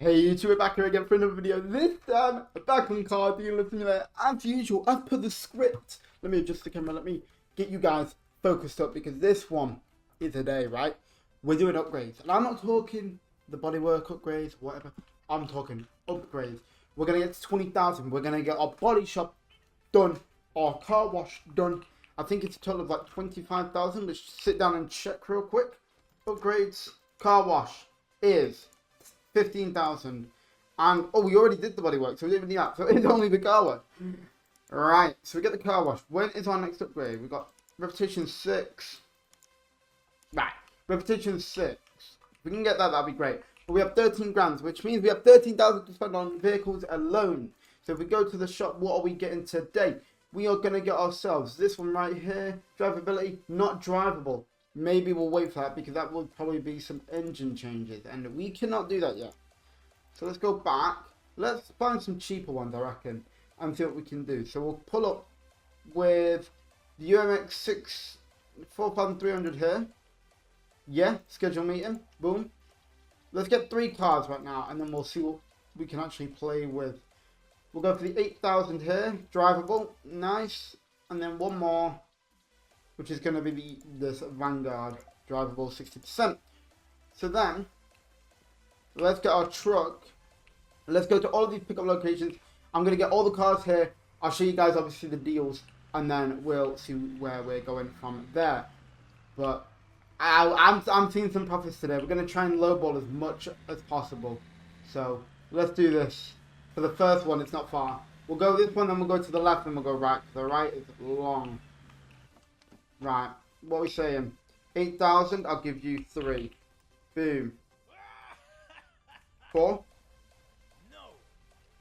Hey YouTube, we're back here again for another video. This time, back on Car Dealer Simulator, as usual, as per the script. Let me adjust the camera, let me get you guys focused up, because this one is a day, right? We're doing upgrades, and I'm not talking the bodywork upgrades, whatever. I'm talking upgrades. We're going to get to 20,000. We're going to get our body shop done, our car wash done. I think it's a total of like 25,000. Let's sit down and check real quick. Upgrades, car wash is 15,000. And oh, we already did the bodywork, so we didn't even need that. So it's only the car wash. Right, so we get the car wash. When is our next upgrade? We got repetition 6. Right, repetition 6. If we can get that, that'd be great. But we have 13 grand, which means we have 13,000 to spend on vehicles alone. So if we go to the shop, what are we getting today? We are going to get ourselves this one right here. Drivability, not drivable. Maybe we'll wait for that, because that will probably be some engine changes, and we cannot do that yet. So let's go back. Let's find some cheaper ones, I reckon, and see what we can do. So we'll pull up with the UMX 6 4,300 here. Yeah, schedule meeting. Boom. Let's get 3 cars right now, and then we'll see what we can actually play with. We'll go for the 8,000 here. Drivable. Nice. And then one more, which is going to be this Vanguard, drivable 60%. So then, let's get our truck. Let's go to all of these pickup locations. I'm going to get all the cars here. I'll show you guys obviously the deals, and then we'll see where we're going from there. But I'm seeing some profits today. We're going to try and lowball as much as possible. So let's do this. For the first one, it's not far. We'll go this one, then we'll go to the left, and we'll go right. The right is long. Right, what are we saying? 8,000, I'll give you 3. Boom. 4? No,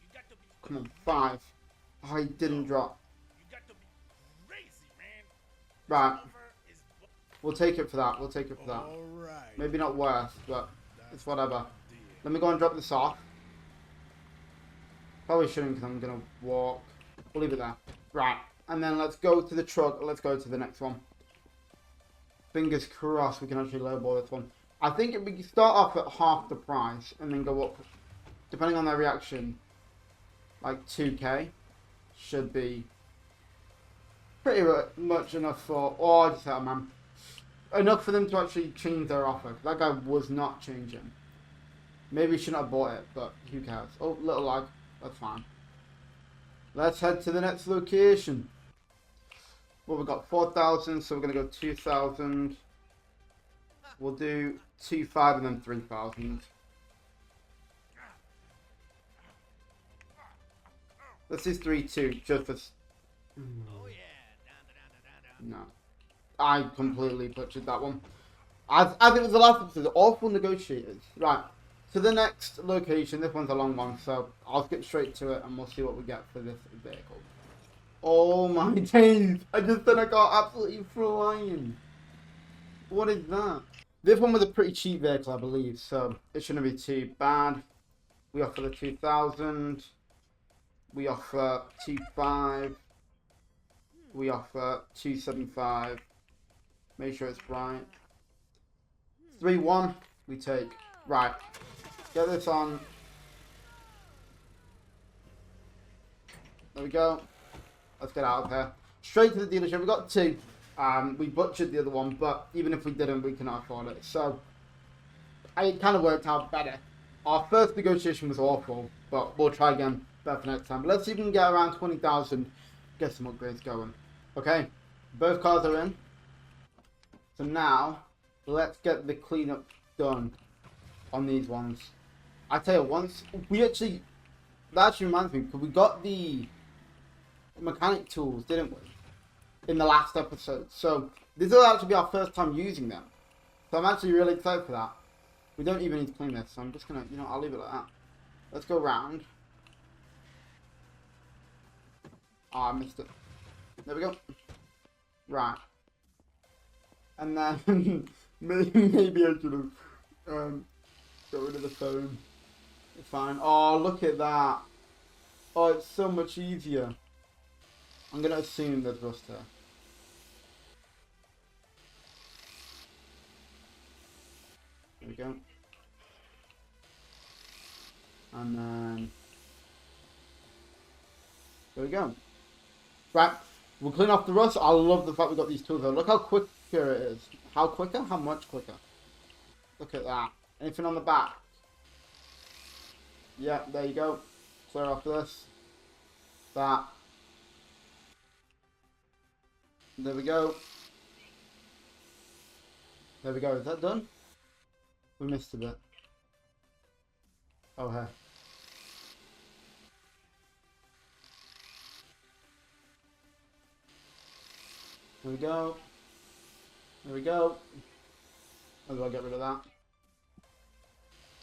you got to be. Come on, 5. Oh, he didn't drop. You got to be crazy, man. Right, Silver is we'll take it for that. We'll take it for that. all right. Maybe not worth, but it's whatever. Deal. Let me go and drop this off. Probably shouldn't, because I'm going to walk. We'll leave it there. Right, and then let's go to the truck. Let's go to the next one. Fingers crossed we can actually lowball this one. I think if we can start off at half the price and then go up, depending on their reaction, like 2k should be pretty much enough for, oh, I just had a man, enough for them to actually change their offer. That guy was not changing. Maybe we shouldn't have bought it, but who cares? Oh, little lag, that's fine. Let's head to the next location. Well, we've got 4,000, so we're going to go 2,000. We'll do 2,500 and then 3,000. Let's do 3,200 just for... Oh yeah. No. I completely butchered that one. As it was the last episode, awful negotiators. Right, to the next location. This one's a long one, so I'll skip straight to it and we'll see what we get for this vehicle. Oh my days! I just said I got absolutely flying. What is that? This one was a pretty cheap vehicle, I believe, so it shouldn't be too bad. We offer the 2,000. We offer 2,500. We offer 2,750. Make sure it's right. 3,100. We take. Right. Get this on. There we go. Let's get out of here. Straight to the dealership. We got 2. We butchered the other one, but even if we didn't, we cannot afford it. So, it kind of worked out better. Our first negotiation was awful, but we'll try again better next time. But let's see if we can get around 20,000. Get some upgrades going. Okay, both cars are in. So now, let's get the cleanup done on these ones. I tell you, once we actually, that actually reminds me, because we got the mechanic tools, didn't we, in the last episode? So this will actually be our first time using them, so I'm actually really excited for that. We don't even need to clean this, so I'm just gonna, I'll leave it like that. Let's go round. Oh, I missed it. There we go. Right, and then maybe I should have got rid of the phone. It's fine. Oh, look at that. Oh, it's so much easier. I'm going to assume there's rust here. There we go. And then there we go. Right, we'll clean off the rust. I love the fact we got these tools though. Look how quicker it is. How quicker? How much quicker? Look at that. Anything on the back? Yeah, there you go. Clear off this. That. There we go. There we go. Is that done? We missed a bit. Oh, hey. There we go. There we go. How do I get rid of that?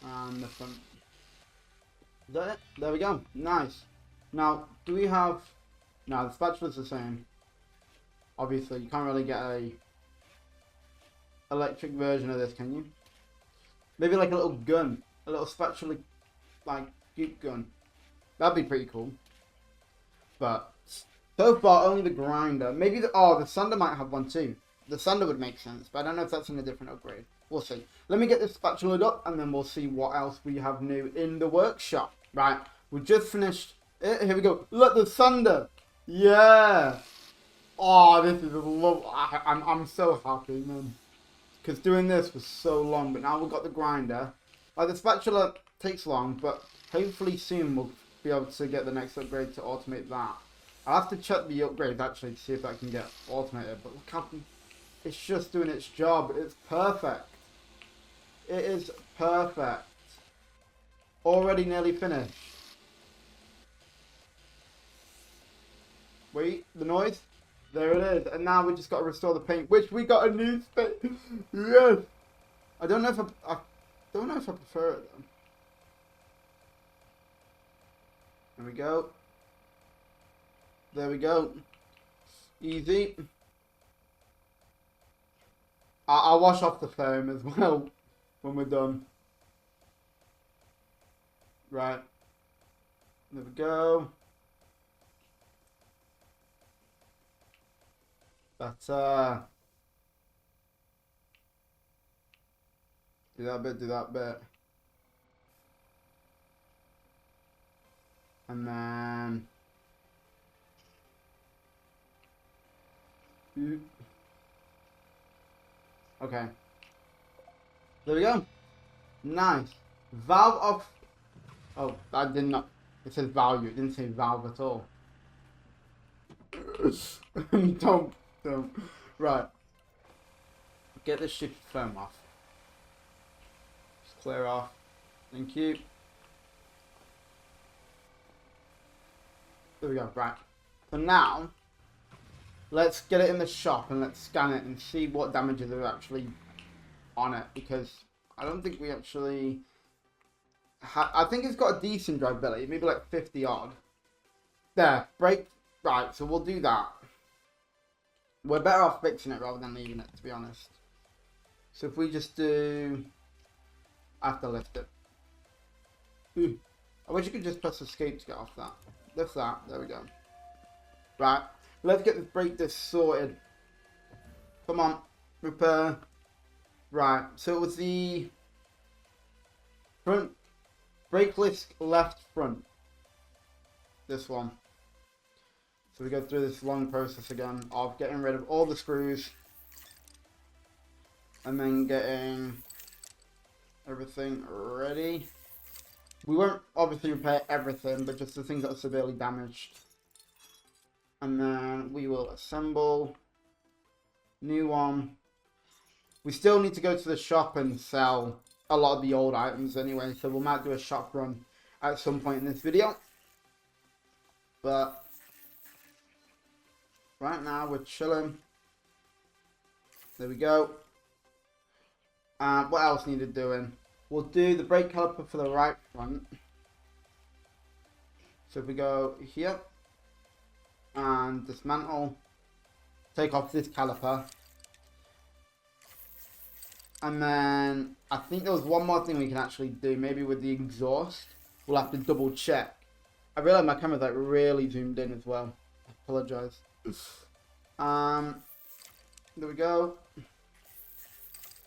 And the front. Is that it? There we go. Nice. Now, do we have... No, the spatula's the same. Obviously, you can't really get a electric version of this, can you? Maybe like a little gun. A little spatula, like, goop gun. That'd be pretty cool. But, so far, only the grinder. Maybe the... Oh, the sander might have one too. The sander would make sense, but I don't know if that's in a different upgrade. We'll see. Let me get this spatula up, and then we'll see what else we have new in the workshop. Right, we just finished it. Here we go. Look, the sander. Yeah. Oh, this is a love. I'm so happy, man. Because doing this was so long, but now we've got the grinder. Like, the spatula takes long, but hopefully soon we'll be able to get the next upgrade to automate that. I'll have to check the upgrade actually to see if that can get automated, but look how it's just doing its job. It's perfect. It is perfect. Already nearly finished. Wait, the noise? There it is. And now we just got to restore the paint, which we got a new space. Yes. I don't know if I don't know if I prefer it though. There we go. There we go. Easy. I'll wash off the foam as well when we're done. Right. There we go. Better. Do that bit, do that bit. And then... Okay. There we go. Nice. Valve off. Oh, I did not. It says value. It didn't say valve at all. Don't. Right. Get this stupid foam off. Just clear off. Thank you. There we go. Right. So now, let's get it in the shop and let's scan it and see what damages are actually on it, because I don't think we actually... I think it's got a decent drivability, maybe like 50 odd. There, brake. Right, so we'll do that. We're better off fixing it rather than leaving it, to be honest. So if we just do... I have to lift it. Ooh. I wish you could just press escape to get off that. Lift that, there we go. Right, let's get this brake disc sorted. Come on, repair. Right, so it was the front brake disc left front. This one. So we go through this long process again of getting rid of all the screws and then getting everything ready. We won't obviously repair everything, but just the things that are severely damaged. And then we will assemble. New one. We still need to go to the shop and sell a lot of the old items anyway, so we might do a shop run at some point in this video. But right now we're chilling. There we go. What else needed doing? We'll do the brake caliper for the right front. So if we go here and dismantle, take off this caliper. And then I think there was one more thing we can actually do, maybe with the exhaust. We'll have to double check. I realize my camera's like really zoomed in as well. I apologize. There we go.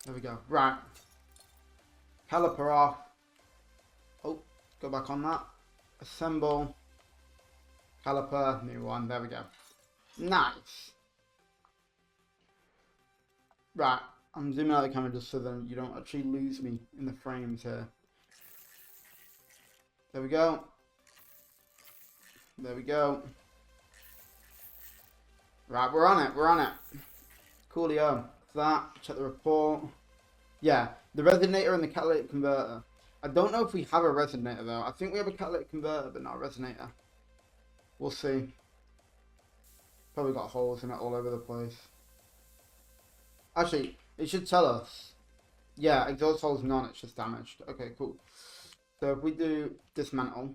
There we go. Right. Caliper off. Oh, Go back on that. Assemble. Caliper, new one. There we go. Nice. Right. I'm zooming out the camera just so that you don't actually lose me in the frames here. There we go. There we go. Right, we're on it. We're on it. Coolio. That. Check the report. Yeah, the resonator and the catalytic converter. I don't know if we have a resonator though. I think we have a catalytic converter, but not a resonator. We'll see. Probably got holes in it all over the place. Actually, it should tell us. Yeah, exhaust hole's none, it's just damaged. Okay, cool. So if we do dismantle,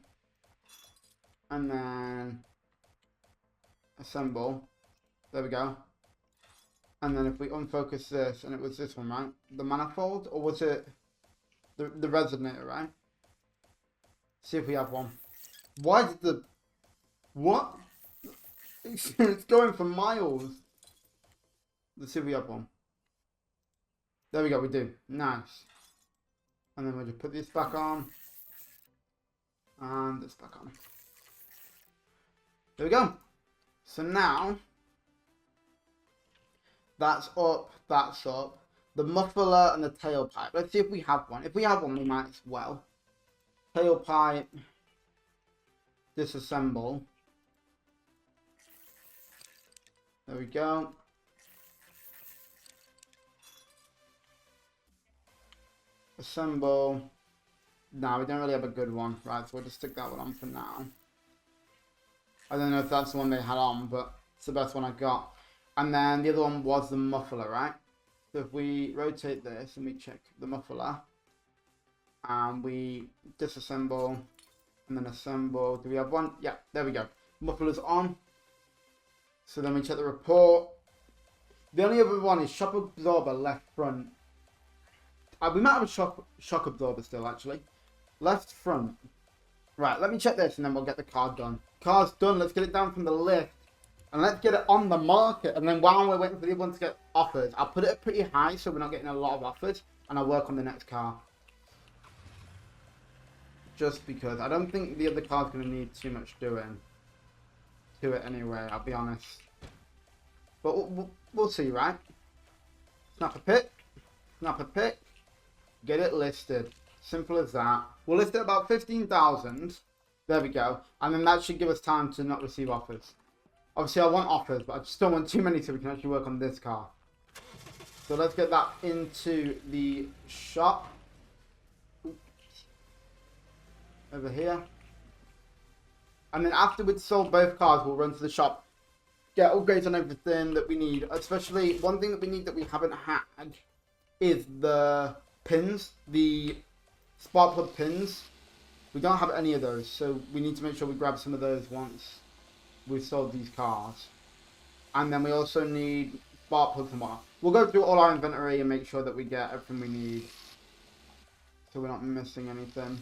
and then assemble, there we go. And then if we unfocus this, and it was this one, right? The manifold, or was it the resonator, right? See if we have one. Why did the... What? It's going for miles. Let's see if we have one. There we go, we do. Nice. And then we'll just put this back on. And this back on. There we go. So now, that's up, that's up. The muffler and the tailpipe. Let's see if we have one. If we have one, we might as well. Tailpipe. Disassemble. There we go. Assemble. No, we don't really have a good one. Right, so we'll just stick that one on for now. I don't know if that's the one they had on, but it's the best one I got. And then the other one was the muffler, right? So if we rotate this and we check the muffler, and we disassemble, and then assemble. Do we have one? Yeah, there we go. Muffler's on. So then we check the report. The only other one is shock absorber left front. We might have a shock absorber still, actually. Left front. Right, let me check this and then we'll get the car done. Car's done. Let's get it down from the lift. And let's get it on the market. And then while we're waiting for the other one to get offers, I'll put it up pretty high so we're not getting a lot of offers. And I'll work on the next car. Just because I don't think the other car's going to need too much doing to it anyway, I'll be honest. But we'll see, right? Snap a pic. Snap a pic. Get it listed. Simple as that. We'll list it about 15,000. There we go. And then that should give us time to not receive offers. Obviously, I want offers, but I just don't want too many so we can actually work on this car. So let's get that into the shop. Oops. Over here. And then after we've sold both cars, we'll run to the shop. Get upgrades on everything that we need. Especially, one thing that we need that we haven't had is the pins. The spark plug pins. We don't have any of those, so we need to make sure we grab some of those once we've sold these cars. And then we also need spark plugs and whatnot. We'll go through all our inventory and make sure that we get everything we need, so we're not missing anything.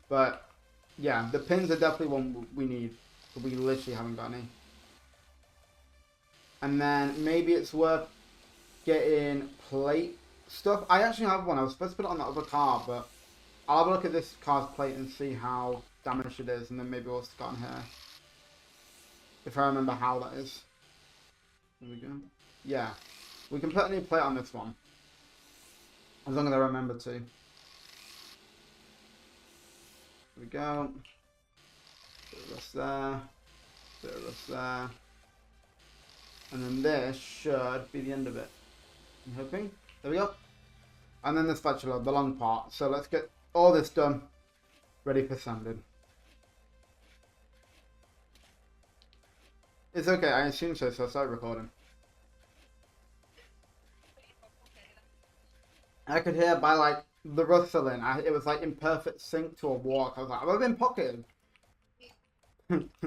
But yeah, the pins are definitely one we need, but we literally haven't got any. And then maybe it's worth getting plate stuff. I actually have one. I was supposed to put it on that other car, but I'll have a look at this car's plate and see how damaged it is, and then maybe we'll stick it on here. If I remember how that is. There we go. Yeah. We can put a new plate on this one. As long as I remember to. There we go. Bit of rust there. Bit of rust there. And then this should be the end of it. I'm hoping. There we go. And then the spatula, the long part. So let's get all this done. Ready for sanding. It's okay, I assume so, so I'll start recording. I could hear by like the rustling, it was like in perfect sync to a walk. I was like, have I been pocketed? I couldn't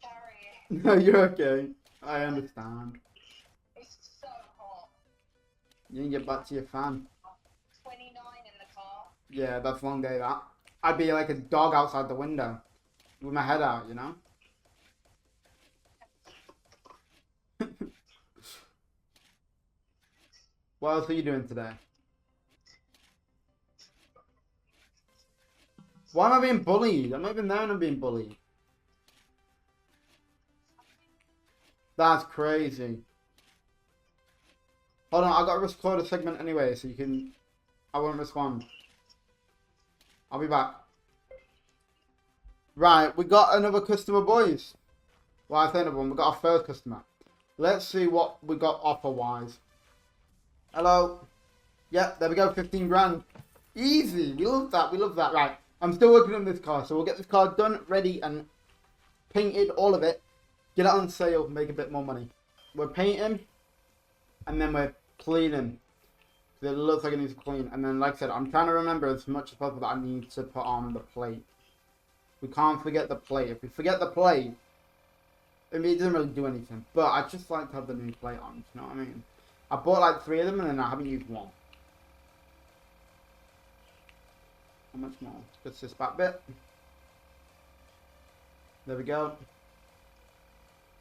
carry it. No, you're okay. I understand. It's so hot. You can get back to your fan. 29 in the car. Yeah, that's a long day that. I'd be like a dog outside the window. With my head out, you know? What else are you doing today? Why am I being bullied? I'm not even there and I'm being bullied. That's crazy. Hold on, I gotta record a segment anyway, so you can... I won't respond. I'll be back. Right, we got another customer, boys. Well, I say another one. We got our first customer. Let's see what we got offer-wise. Hello. Yep, there we go, 15 grand. Easy. We love that. We love that. Right, I'm still working on this car, so we'll get this car done, ready, and painted, all of it. Get it on sale, make a bit more money. We're painting, and then we're cleaning. It looks like it needs to clean. And then, like I said, I'm trying to remember as much as possible that I need to put on the plate. We can't forget the plate. If we forget the plate, I mean, it doesn't really do anything. But I just like to have the new plate on, you know what I mean? I bought like 3 of them and then I haven't used one. How much more? Just this back bit. There we go.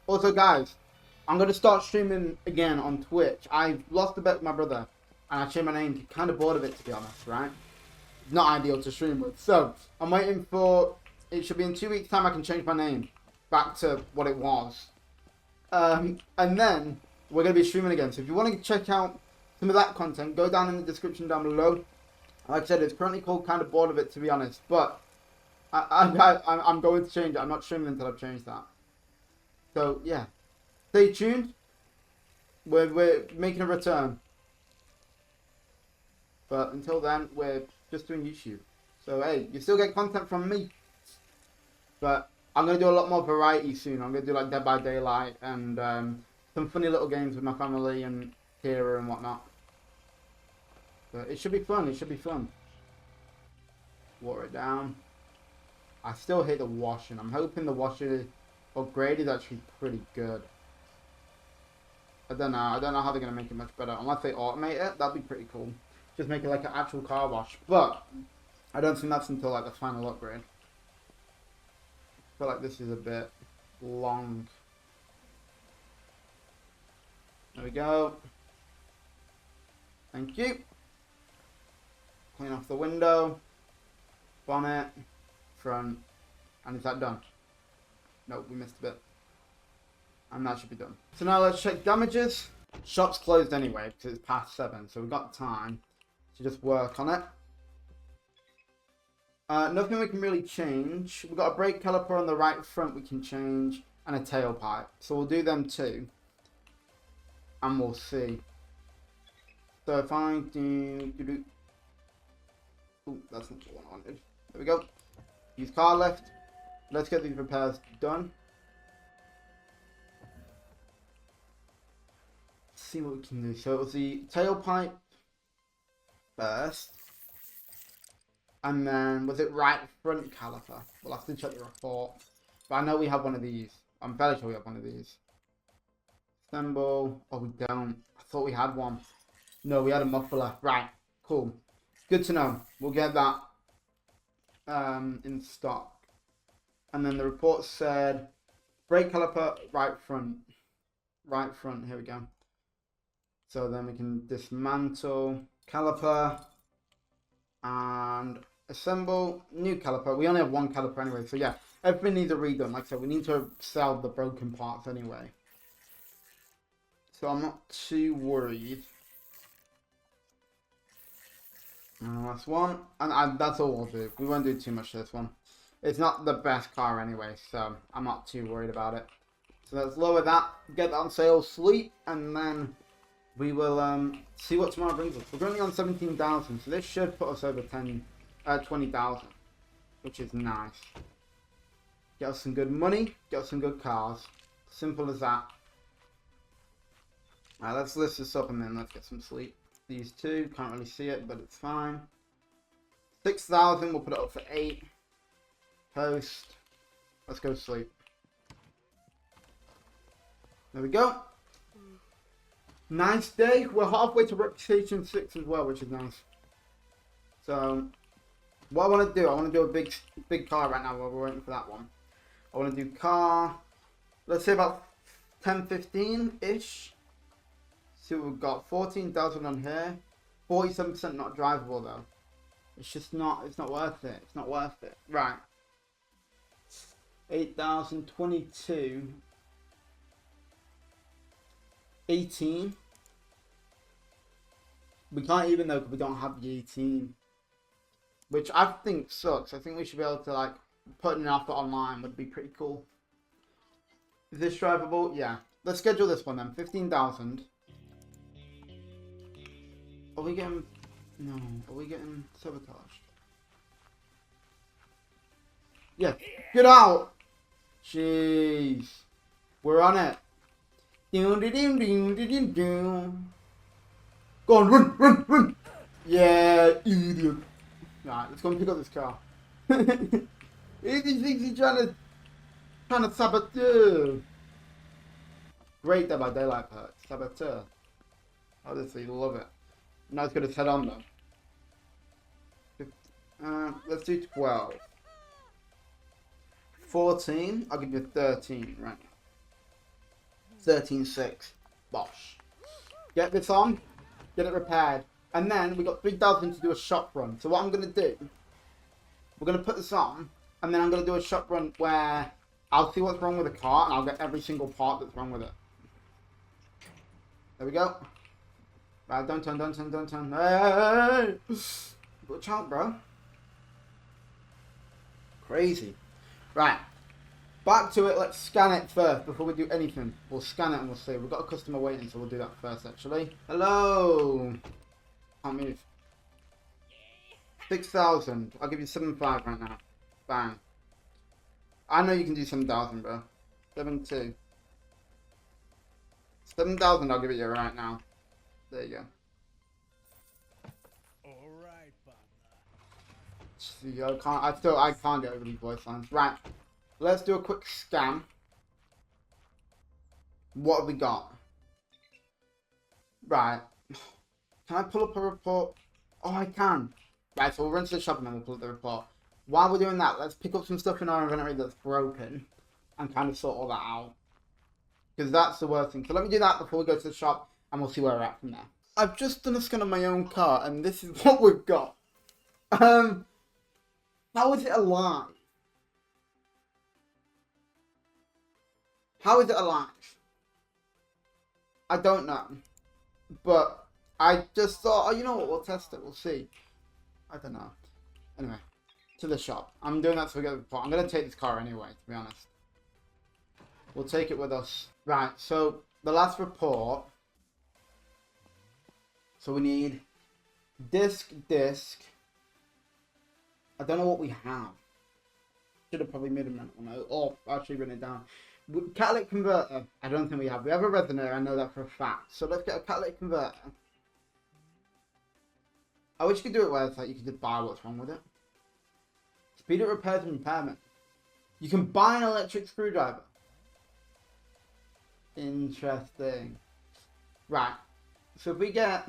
Also, guys, I'm going to start streaming again on Twitch. I've lost a bet with my brother. And I changed my name. Kind of bored of it, to be honest, right? Not ideal to stream with. So, I'm waiting for... It should be in 2 weeks' time I can change my name back to what it was. And then, we're going to be streaming again. So, if you want to check out some of that content, go down in the description down below. Like I said, it's currently called Kind of Bored of It, to be honest. But, I'm going to change it. I'm not streaming until I've changed that. So, yeah. Stay tuned. We're making a return. But until then, we're just doing YouTube. So, hey, you still get content from me. But I'm going to do a lot more variety soon. I'm going to do like Dead by Daylight and some funny little games with my family and Kira and whatnot. But it should be fun. It should be fun. Water it down. I still hate the washing. I'm hoping the washer upgrade is actually pretty good. I don't know. I don't know how they're going to make it much better. Unless they automate it, that'd be pretty cool. Just make it like an actual car wash. But I don't think that's until like the final upgrade. I feel like this is a bit long. There we go. Thank you. Clean off the window. Bonnet. Front. And is that done? Nope, we missed a bit. And that should be done. So now let's check damages. Shop's closed anyway because it's past 7. So we've got time to just work on it. Nothing we can really change. We've got a brake caliper on the right front we can change. And a tailpipe. So we'll do them too. And we'll see. So if I do... Ooh, that's not the one I wanted. There we go. Use car lift. Let's get these repairs done. See what we can do. So it was the tailpipe first. And then, was it right front caliper? We'll have to check the report. But I know we have one of these. I'm fairly sure we have one of these. Assemble. Oh, we don't. I thought we had one. No, we had a muffler. Right. Cool. Good to know. We'll get that in stock. And then the report said, brake caliper, right front. Right front. Here we go. So then we can dismantle caliper and assemble new caliper. We only have one caliper anyway, so yeah, everything needs a redone. Like I said, we need to sell the broken parts anyway. So I'm not too worried. And last one, and that's all we'll do. We won't do too much to this one. It's not the best car anyway, so I'm not too worried about it. So let's lower that, get that on sale, sleep, and then we will see what tomorrow brings us. We're currently on 17,000, so this should put us over 20,000, which is nice. Get us some good money, get us some good cars. Simple as that. Alright, let's list this up and then let's get some sleep. These two, can't really see it, but it's fine. 6,000, we'll put it up for 8. Post. Let's go sleep. There we go. Nice day. We're halfway to Reputation 6 as well, which is nice. So, what I want to do, I want to do a big car right now while we're waiting for that one. I want to do car, let's say about 10, 15-ish. See what we've got. 14,000 on here. 47% not drivable though. It's just not, it's not worth it. It's not worth it. Right. 8,022. 18. We can't even though because we don't have the 18. Which I think sucks. I think we should be able to like put an offer online would be pretty cool. Is this drivable? Yeah. Let's schedule this one then. 15,000. Are we getting... No. Are we getting sabotaged? Yeah. Get out! Jeez. We're on it. Go on, run, run, run! Yeah, idiot. Right, let's go and pick up this car. He thinks he's trying to saboteur. Great Dead by Daylight perk. Saboteur. Honestly, love it. Now it's going to head on though. Let's do 12. 14. I'll give you 13 right now. 13.6. Bosh. Get this on. Get it repaired. And then we got 3,000 to do a shop run. So what I'm going to do, we're going to put this on. And then I'm going to do a shop run where I'll see what's wrong with the car. And I'll get every single part that's wrong with it. There we go. Right, don't turn, don't turn, don't turn. Hey! Watch out, bro. Crazy. Right. Back to it. Let's scan it first before we do anything. We'll scan it and we'll see. We've got a customer waiting, so we'll do that first, actually. Hello. Can't move. 6,000. I'll give you 7,500 right now. Bang. I know you can do 7,000, bro. 7,200. 7,000. I'll give it you right now. There you go. Alright, partner. See, I can't get over these voice lines. Right. Let's do a quick scan. What have we got? Right. Can I pull up a report? Oh, I can. Right, so we'll run to the shop and then we'll pull up the report. While we're doing that, let's pick up some stuff in our inventory that's broken and kind of sort all that out. Because that's the worst thing. So let me do that before we go to the shop and we'll see where we're at from there. I've just done a scan of my own car and this is what we've got. How is it alive? How is it alive? I don't know. But I just thought, oh, you know what, we'll test it, we'll see. I don't know. Anyway, to the shop. I'm doing that so we get the report. I'm going to take this car anyway, to be honest. We'll take it with us. Right, so the last report. So we need disc. I don't know what we have. Should have probably made a mental note. Or actually written it down. Catalytic converter. I don't think we have. We have a resonator. I know that for a fact. So let's get a catalytic converter. I wish you could do it where it's like you could just buy what's wrong with it. Speed up repairs and impairment. You can buy an electric screwdriver. Interesting. Right. So if we get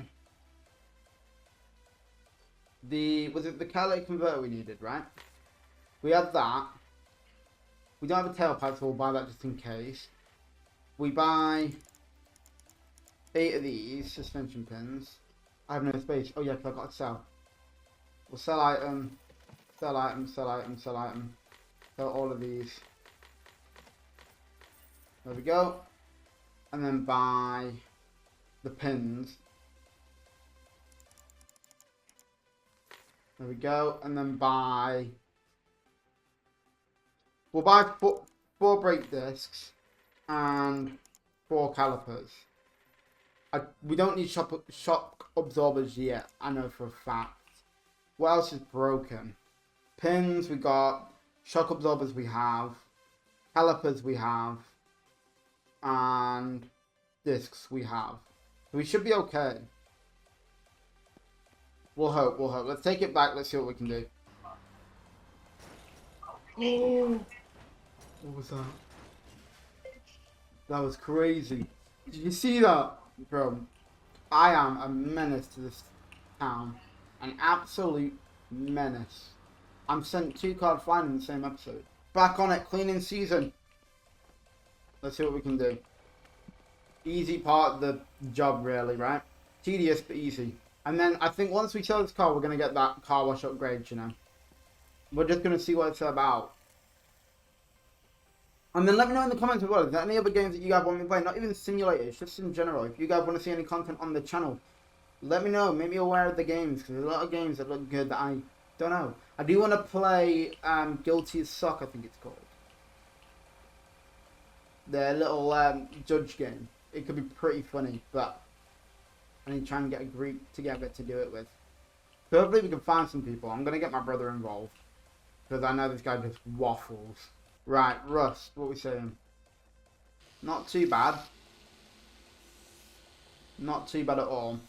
was it the catalytic converter we needed, right? We have that. We don't have a tailpipe, so we'll buy that just in case. We buy 8 of these suspension pins. I have no space. Oh yeah, because I've got to sell. We'll sell item, sell item, sell item, sell item. Sell all of these. There we go. And then buy the pins. There we go. And then buy... We'll buy 4 brake discs and 4 calipers. We don't need shock absorbers yet, I know for a fact. What else is broken? Pins we got, shock absorbers we have, calipers we have, and discs we have. So we should be okay. We'll hope, we'll hope. Let's take it back, let's see what we can do. Oh! What was that? That was crazy. Did you see that? Bro, I am a menace to this town. An absolute menace. I'm sent 2 card flying in the same episode. Back on it, cleaning season. Let's see what we can do. Easy part of the job really, right? Tedious but easy. And then I think once we sell this car, we're going to get that car wash upgrade, you know. We're just going to see what it's about. And then let me know in the comments as well, is there any other games that you guys want me to play? Not even simulators, just in general. If you guys want to see any content on the channel, let me know. Make me aware of the games, because there's a lot of games that look good that I don't know. I do want to play Guilty as Suck, I think it's called. The little judge game. It could be pretty funny, but I need to try and get a group together to do it with. So hopefully we can find some people. I'm going to get my brother involved, because I know this guy just waffles. Right, Rust, what are we saying? Not too bad. Not too bad at all.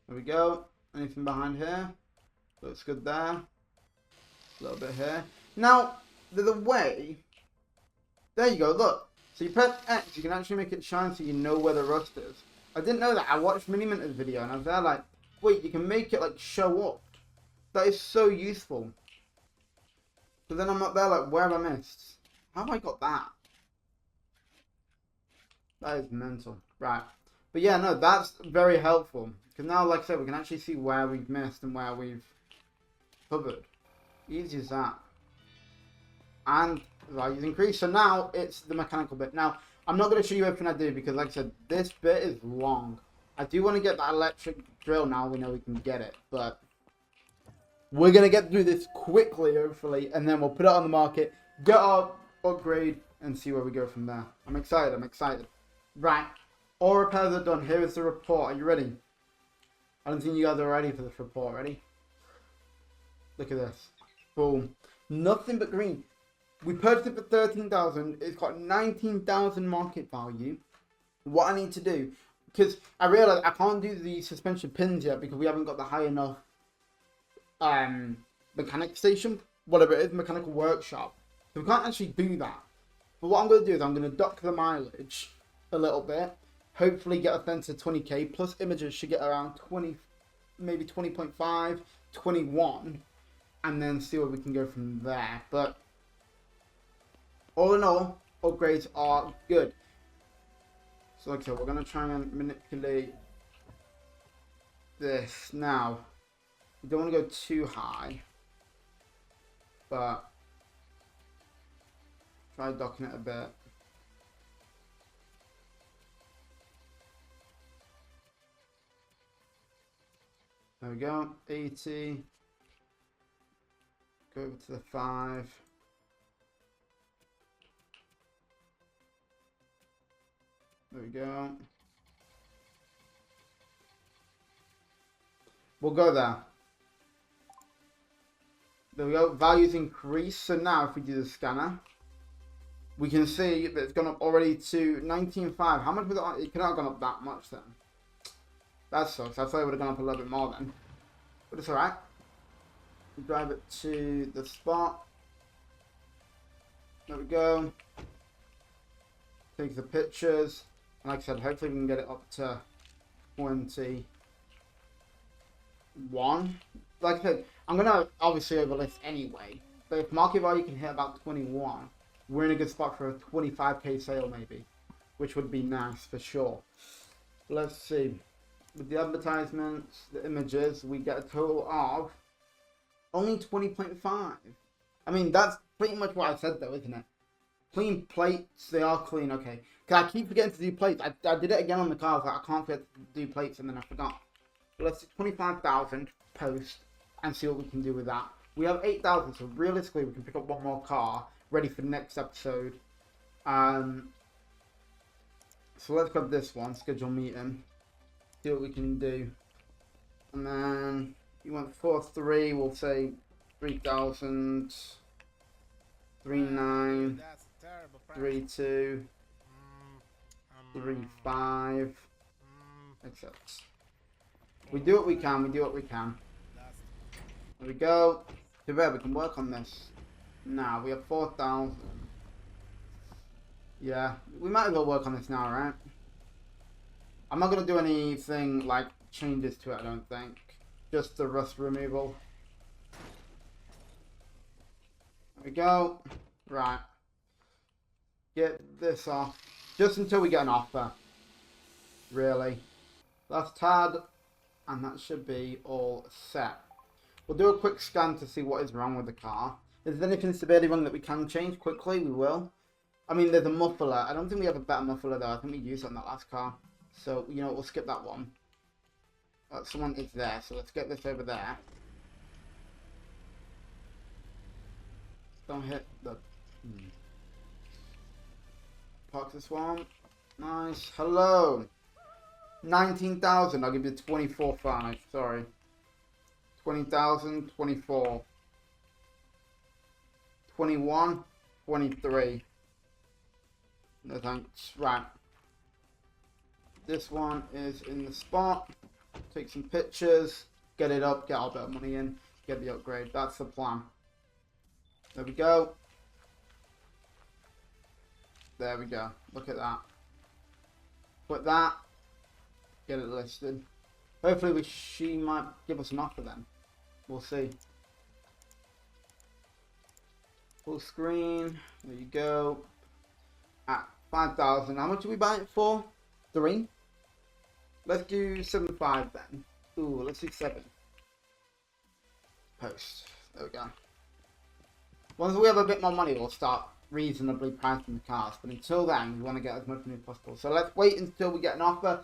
There we go. Anything behind here? Looks good there. A little bit here. Now, there's a way. There you go, look. So you press X, you can actually make it shine so you know where the rust is. I didn't know that. I watched Miniminter's video and I was there like, wait, you can make it like show up. That is so useful. So then I'm up there like, where have I missed? How have I got that? That is mental. Right. But yeah, no, that's very helpful. Because now, like I said, we can actually see where we've missed and where we've covered. Easy as that. And values increase. So now it's the mechanical bit. Now, I'm not going to show you everything I do because, like I said, this bit is long. I do want to get that electric drill now. We know we can get it. But we're going to get through this quickly, hopefully. And then we'll put it on the market, get our upgrade, and see where we go from there. I'm excited. I'm excited. Right. All repairs are done. Here is the report. Are you ready? I don't think you guys are ready for this report. Ready? Look at this. Boom. Nothing but green. We purchased it for 13,000. It's got 19,000 market value. What I need to do, because I realize I can't do the suspension pins yet because we haven't got the high enough mechanic station, whatever it is, mechanical workshop. So we can't actually do that. But what I'm going to do is I'm going to dock the mileage a little bit. Hopefully get a fence to 20k plus images should get around 20, maybe 20.5, 21, and then see where we can go from there. But all in all, upgrades are good. So like I said, we're going to try and manipulate this. Now, we don't want to go too high, but try docking it a bit. There we go, 80, go over to the 5. There we go. We'll go there. There we go, values increase. So now if we do the scanner, we can see that it's gone up already to 19.5. How much was it? It could not have gone up that much then. That sucks. I thought it would have gone up a little bit more then. But it's alright. Drive it to the spot. There we go. Take the pictures. And like I said, hopefully we can get it up to 21. Like I said, I'm going to obviously overlist anyway. But if market value can hit about 21, we're in a good spot for a 25k sale maybe. Which would be nice for sure. Let's see. With the advertisements, the images, we get a total of only 20.5. I mean, that's pretty much what I said though, isn't it? Clean plates, they are clean, okay. Because I keep forgetting to do plates. I did it again on the car, but I can't forget to do plates and then I forgot. But let's do 25,000 post and see what we can do with that. We have 8,000, so realistically we can pick up one more car ready for the next episode. So let's grab this one, schedule meeting. See what we can do. And then you want 4.3, we'll say 3,000, 3.9, That's a terrible price. 3.2, 3.5, etc. We do what we can, we do what we can. There we go. Too bad, we can work on this. Now, we have 4,000. Yeah, we might as well work on this now, right? I'm not going to do anything like changes to it, I don't think. Just the rust removal. There we go. Right. Get this off. Just until we get an offer. Really. That's tad, and that should be all set. We'll do a quick scan to see what is wrong with the car. If there's anything severely wrong that we can change quickly, we will. I mean, there's a muffler. I don't think we have a better muffler though. I think we used it on that last car. So, you know, we'll skip that one. Someone is there, so let's get this over there. Don't hit the... Park this one. Nice. Hello. 19,000. I'll give you 24.5. Sorry. 20,000. 24. 21. 23. No thanks. Right. This one is in the spot. Take some pictures. Get it up. Get our bit of money in. Get the upgrade. That's the plan. There we go. There we go. Look at that. Put that. Get it listed. Hopefully she might give us an offer then. We'll see. Full screen. There you go. At 5,000. How much do we buy it for? 3? Let's do 7.5 then. Ooh, let's do 7. Post. There we go. Once we have a bit more money, we'll start reasonably pricing the cars. But until then, we want to get as much money as possible. So let's wait until we get an offer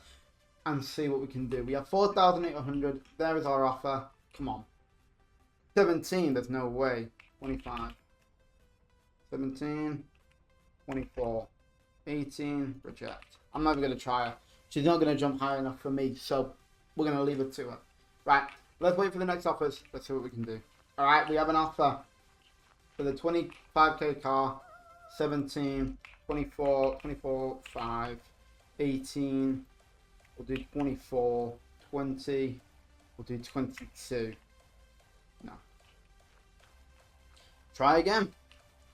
and see what we can do. We have 4,800. There is our offer. Come on. 17. There's no way. 25. 17. 24. 18. Reject. I'm not even going to try her. She's not going to jump high enough for me. So we're going to leave it to her. Right. Let's wait for the next offers. Let's see what we can do. Alright. We have an offer. For the 25k car, 17, 24, 24, 5, 18, we'll do 24, 20, we'll do 22. No. Try again.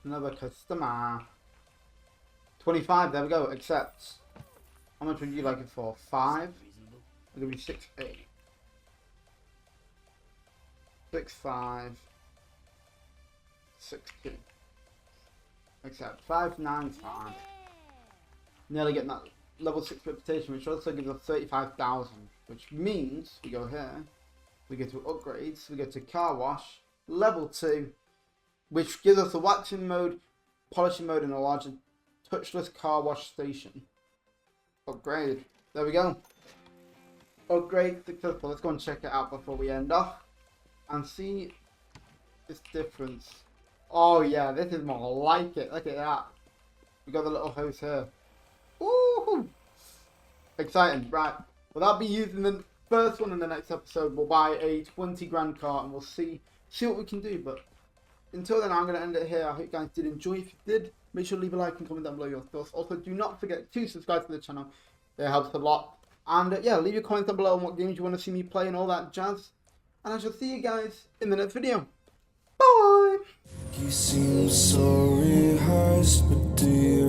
Another customer. 25, there we go, accept. How much would you like it for? 5? I'll give you 6, 8. 6, 5. 6-2. Except 595. Nearly getting that level 6 reputation, which also gives us 35,000. Which means we go here, we go to upgrades, we go to car wash, level 2, which gives us a waxing mode, polishing mode, and a larger touchless car wash station. Upgrade. There we go. Upgrade successful. Let's go and check it out before we end off and see this difference. Oh yeah, this is more like it. Look at that. We got the little hose here. Woohoo! Exciting. Right. Well, that'll be using the first one in the next episode. We'll buy a 20 grand car and we'll see what we can do. But until then, I'm going to end it here. I hope you guys did enjoy. If you did, make sure to leave a like and comment down below your thoughts. Also, do not forget to subscribe to the channel. It helps a lot. And yeah, leave your comments down below on what games you want to see me play and all that jazz. And I shall see you guys in the next video. Bye! You seem so rehearsed, but do you